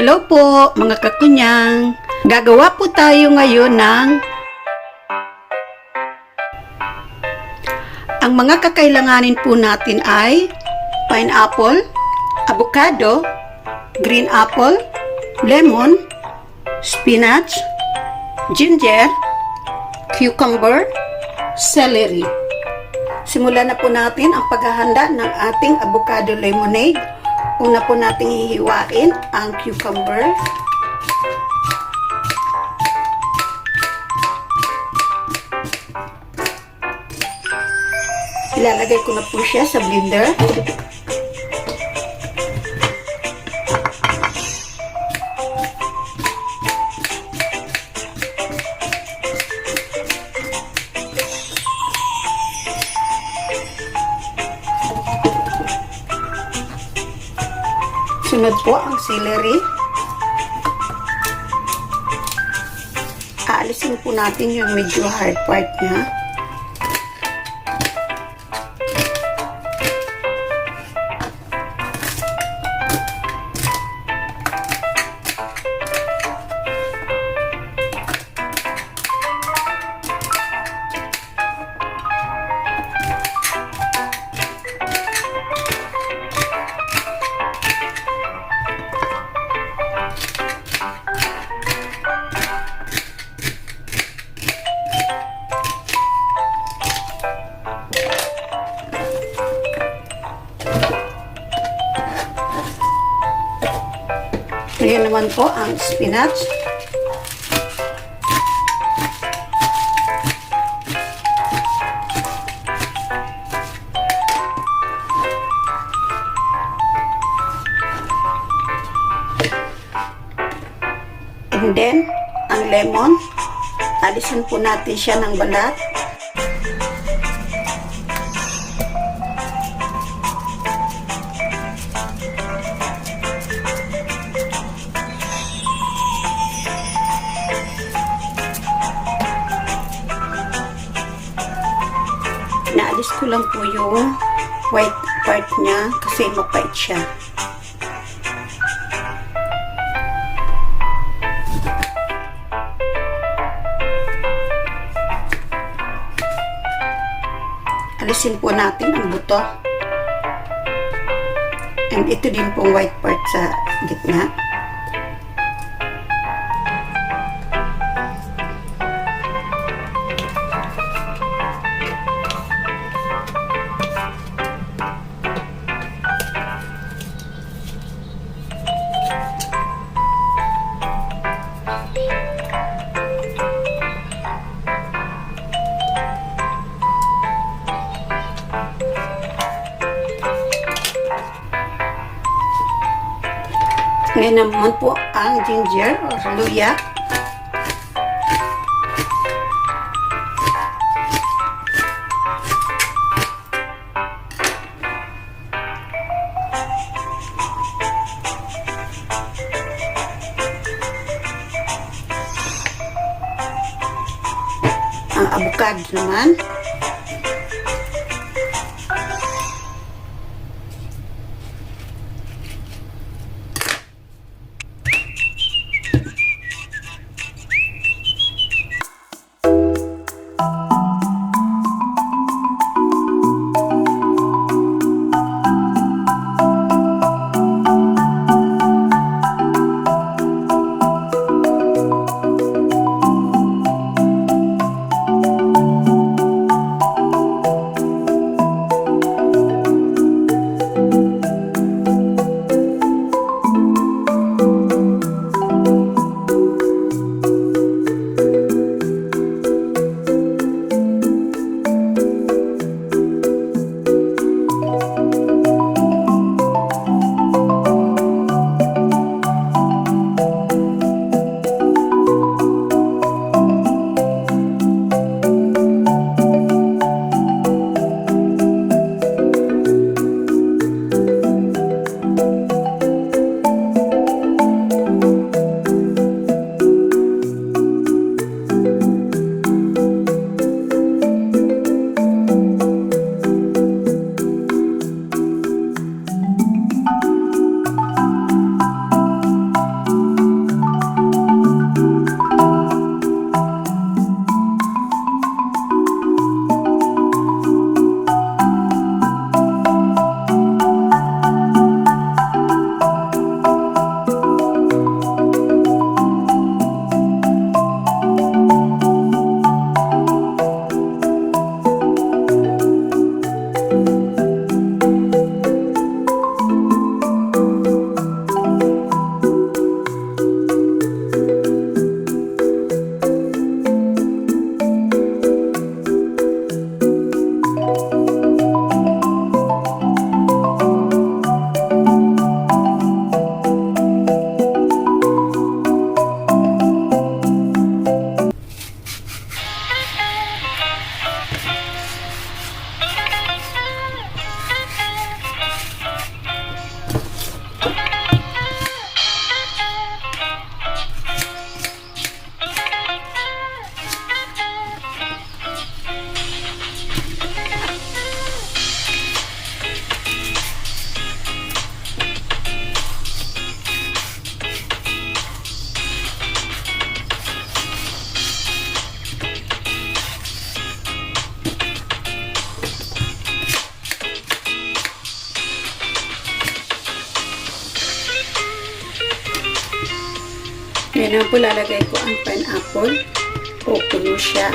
Hello po mga kakunyang! Gagawa po tayo ngayon ng ang mga kakailanganin po natin ay pineapple, avocado, green apple, lemon, spinach, ginger, cucumber, celery. Simulan na po natin ang paghahanda ng ating avocado lemonade. Una po nating hihiwain ang cucumber. Ilalagay ko na po siya sa blender. Sunod po ang celery. Aalisin po natin yung medyo hard part niya. Ngayon naman po ang spinach. And then, ang lemon. Alisin po natin siya ng balat. Naalis ko lang po yung white part niya kasi mapait siya. Alisin po natin ang buto. And ito din pong white part sa gitna. Ngayon naman po ang ginger o luya. Ang avocado naman. Ngayon na po lalagay ko ang pineapple. Pupuno siya.